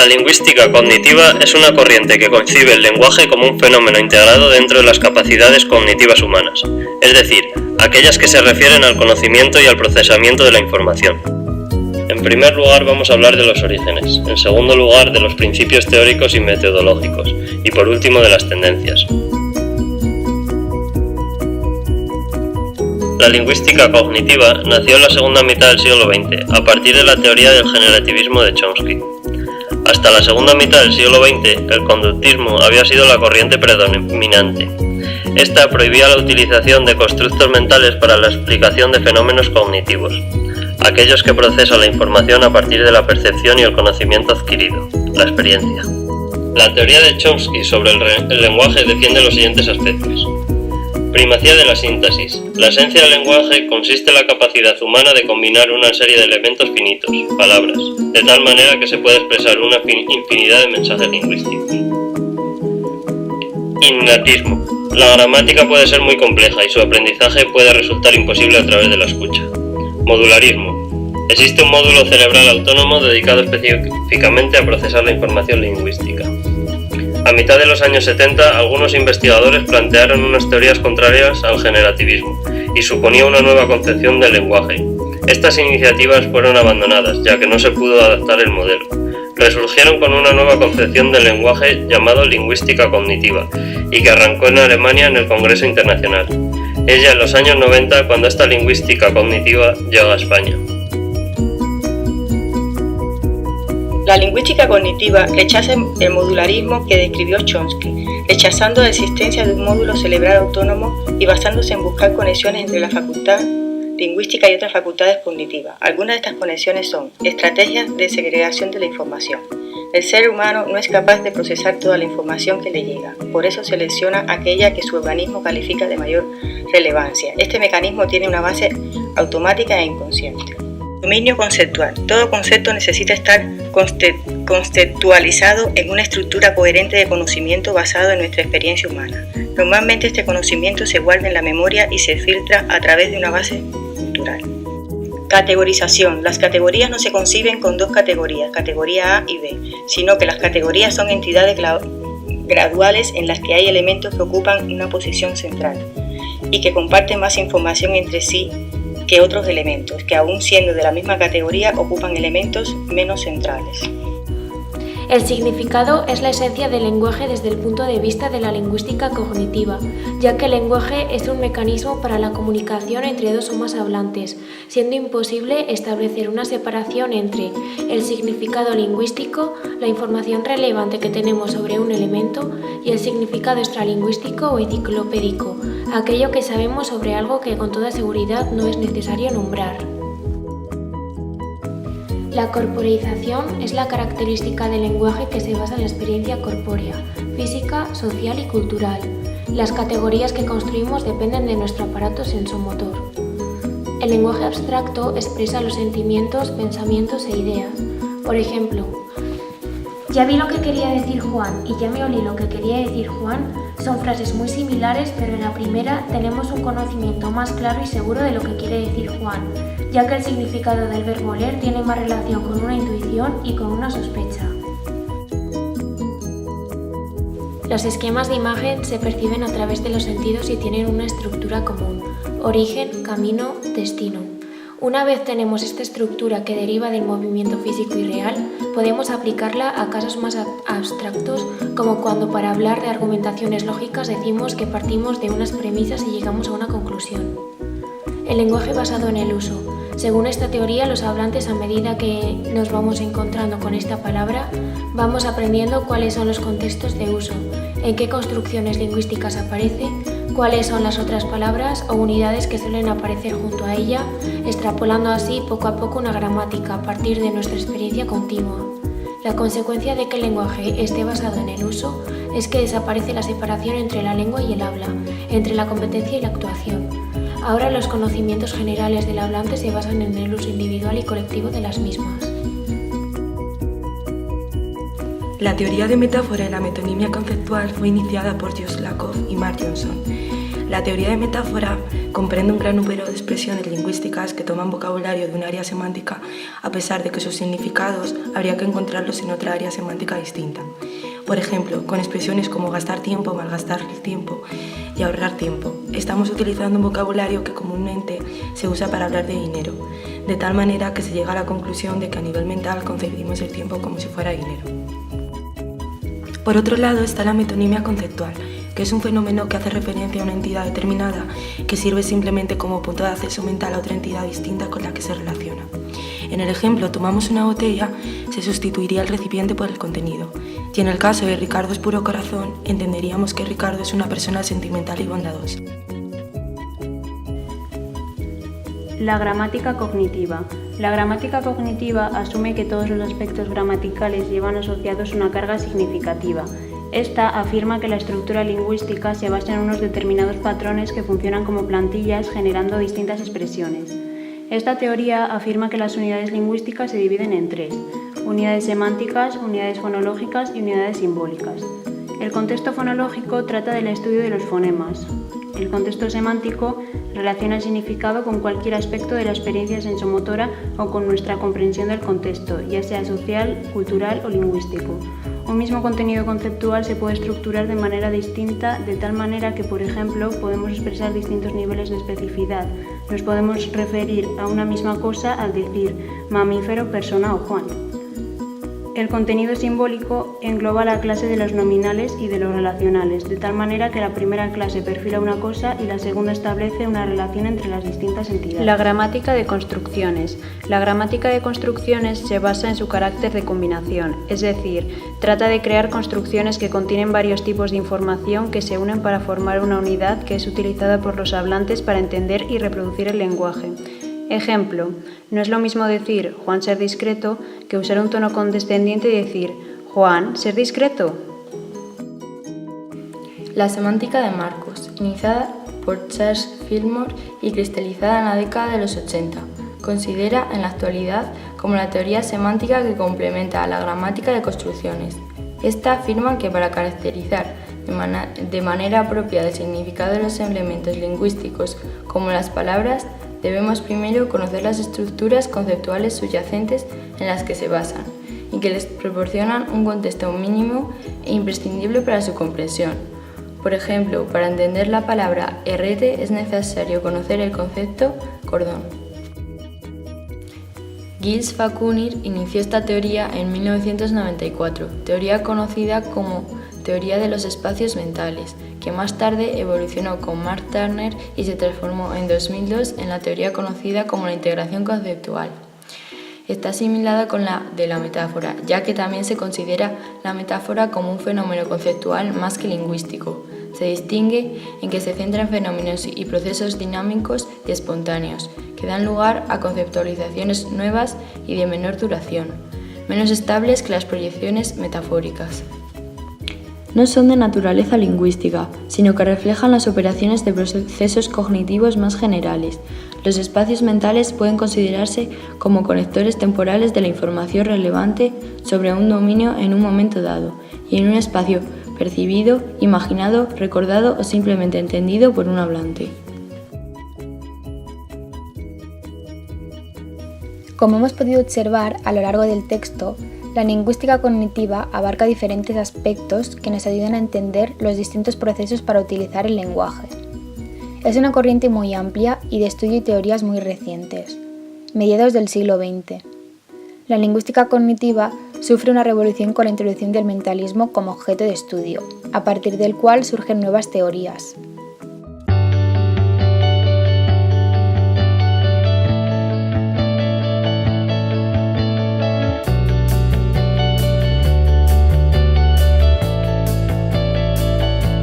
La lingüística cognitiva es una corriente que concibe el lenguaje como un fenómeno integrado dentro de las capacidades cognitivas humanas, es decir, aquellas que se refieren al conocimiento y al procesamiento de la información. En primer lugar vamos a hablar de los orígenes, en segundo lugar de los principios teóricos y metodológicos, y por último de las tendencias. La lingüística cognitiva nació en la segunda mitad del siglo XX, a partir de la teoría del generativismo de Chomsky. Hasta la segunda mitad del siglo XX, el conductismo había sido la corriente predominante. Esta prohibía la utilización de constructos mentales para la explicación de fenómenos cognitivos, aquellos que procesan la información a partir de la percepción y el conocimiento adquirido, la experiencia. La teoría de Chomsky sobre el lenguaje defiende los siguientes aspectos. Primacía de la síntesis. La esencia del lenguaje consiste en la capacidad humana de combinar una serie de elementos finitos, palabras, de tal manera que se puede expresar una infinidad de mensajes lingüísticos. Innatismo. La gramática puede ser muy compleja y su aprendizaje puede resultar imposible a través de la escucha. Modularismo. Existe un módulo cerebral autónomo dedicado específicamente a procesar la información lingüística. A mitad de los años 70, algunos investigadores plantearon unas teorías contrarias al generativismo y suponía una nueva concepción del lenguaje. Estas iniciativas fueron abandonadas, ya que no se pudo adaptar el modelo. Resurgieron con una nueva concepción del lenguaje llamado lingüística cognitiva y que arrancó en Alemania en el Congreso Internacional. Es ya en los años 90 cuando esta lingüística cognitiva llega a España. La lingüística cognitiva rechaza el modularismo que describió Chomsky, rechazando la existencia de un módulo cerebral autónomo y basándose en buscar conexiones entre la facultad lingüística y otras facultades cognitivas. Algunas de estas conexiones son estrategias de segregación de la información. El ser humano no es capaz de procesar toda la información que le llega, por eso selecciona aquella que su organismo califica de mayor relevancia. Este mecanismo tiene una base automática e inconsciente. Dominio conceptual. Todo concepto necesita estar conceptualizado en una estructura coherente de conocimiento basado en nuestra experiencia humana. Normalmente este conocimiento se guarda en la memoria y se filtra a través de una base cultural. Categorización. Las categorías no se conciben con dos categorías, categoría A y B, sino que las categorías son entidades graduales en las que hay elementos que ocupan una posición central y que comparten más información entre sí que otros elementos, que aún siendo de la misma categoría ocupan elementos menos centrales. El significado es la esencia del lenguaje desde el punto de vista de la lingüística cognitiva, ya que el lenguaje es un mecanismo para la comunicación entre dos o más hablantes, siendo imposible establecer una separación entre el significado lingüístico, la información relevante que tenemos sobre un elemento, y el significado extralingüístico o enciclopédico, aquello que sabemos sobre algo que con toda seguridad no es necesario nombrar. La corporeización es la característica del lenguaje que se basa en la experiencia corpórea, física, social y cultural. Las categorías que construimos dependen de nuestro aparato sensomotor. El lenguaje abstracto expresa los sentimientos, pensamientos e ideas. Por ejemplo, ya vi lo que quería decir Juan y ya me olí lo que quería decir Juan son frases muy similares, pero en la primera tenemos un conocimiento más claro y seguro de lo que quiere decir Juan, ya que el significado del verbo oler tiene más relación con una intuición y con una sospecha. Los esquemas de imagen se perciben a través de los sentidos y tienen una estructura común: origen, camino, destino. Una vez tenemos esta estructura que deriva del movimiento físico y real, podemos aplicarla a casos más abstractos, como cuando para hablar de argumentaciones lógicas decimos que partimos de unas premisas y llegamos a una conclusión. El lenguaje basado en el uso. Según esta teoría, los hablantes, a medida que nos vamos encontrando con esta palabra, vamos aprendiendo cuáles son los contextos de uso, en qué construcciones lingüísticas aparece, cuáles son las otras palabras o unidades que suelen aparecer junto a ella, extrapolando así poco a poco una gramática a partir de nuestra experiencia continua. La consecuencia de que el lenguaje esté basado en el uso es que desaparece la separación entre la lengua y el habla, entre la competencia y la actuación. Ahora los conocimientos generales del hablante se basan en el uso individual y colectivo de las mismas. La teoría de metáfora y la metonimia conceptual fue iniciada por Josh Lakoff y Mark Johnson. La teoría de metáfora comprende un gran número de expresiones lingüísticas que toman vocabulario de un área semántica, a pesar de que sus significados habría que encontrarlos en otra área semántica distinta. Por ejemplo, con expresiones como gastar tiempo, malgastar el tiempo y ahorrar tiempo, estamos utilizando un vocabulario que comúnmente se usa para hablar de dinero, de tal manera que se llega a la conclusión de que a nivel mental concebimos el tiempo como si fuera dinero. Por otro lado está la metonimia conceptual, que es un fenómeno que hace referencia a una entidad determinada que sirve simplemente como punto de acceso mental a otra entidad distinta con la que se relaciona. En el ejemplo, tomamos una botella, se sustituiría el recipiente por el contenido. Y en el caso de Ricardo es puro corazón, entenderíamos que Ricardo es una persona sentimental y bondadosa. La gramática cognitiva. La gramática cognitiva asume que todos los aspectos gramaticales llevan asociados una carga significativa. Esta afirma que la estructura lingüística se basa en unos determinados patrones que funcionan como plantillas generando distintas expresiones. Esta teoría afirma que las unidades lingüísticas se dividen en tres: unidades semánticas, unidades fonológicas y unidades simbólicas. El contexto fonológico trata del estudio de los fonemas. El contexto semántico relaciona el significado con cualquier aspecto de la experiencia sensomotora o con nuestra comprensión del contexto, ya sea social, cultural o lingüístico. Un mismo contenido conceptual se puede estructurar de manera distinta, de tal manera que, por ejemplo, podemos expresar distintos niveles de especificidad. Nos podemos referir a una misma cosa al decir mamífero, persona o Juan. El contenido simbólico engloba la clase de los nominales y de los relacionales, de tal manera que la primera clase perfila una cosa y la segunda establece una relación entre las distintas entidades. La gramática de construcciones. La gramática de construcciones se basa en su carácter de combinación, es decir, trata de crear construcciones que contienen varios tipos de información que se unen para formar una unidad que es utilizada por los hablantes para entender y reproducir el lenguaje. Ejemplo, no es lo mismo decir Juan ser discreto que usar un tono condescendiente y decir Juan ser discreto. La semántica de Marcos, iniciada por Charles Fillmore y cristalizada en la década de los 80, considera en la actualidad como la teoría semántica que complementa a la gramática de construcciones. Esta afirma que para caracterizar de manera propia el significado de los elementos lingüísticos como las palabras, debemos primero conocer las estructuras conceptuales subyacentes en las que se basan y que les proporcionan un contexto mínimo e imprescindible para su comprensión. Por ejemplo, para entender la palabra herrete es necesario conocer el concepto cordón. Gilles Faconir inició esta teoría en 1994, teoría conocida como teoría de los espacios mentales, que más tarde evolucionó con Mark Turner y se transformó en 2002 en la teoría conocida como la integración conceptual. Está asimilada con la de la metáfora, ya que también se considera la metáfora como un fenómeno conceptual más que lingüístico. Se distingue en que se centra en fenómenos y procesos dinámicos y espontáneos, que dan lugar a conceptualizaciones nuevas y de menor duración, menos estables que las proyecciones metafóricas. No son de naturaleza lingüística, sino que reflejan las operaciones de procesos cognitivos más generales. Los espacios mentales pueden considerarse como conectores temporales de la información relevante sobre un dominio en un momento dado y en un espacio percibido, imaginado, recordado o simplemente entendido por un hablante. Como hemos podido observar a lo largo del texto, la lingüística cognitiva abarca diferentes aspectos que nos ayudan a entender los distintos procesos para utilizar el lenguaje. Es una corriente muy amplia y de estudio y teorías muy recientes, mediados del siglo XX. La lingüística cognitiva sufre una revolución con la introducción del mentalismo como objeto de estudio, a partir del cual surgen nuevas teorías.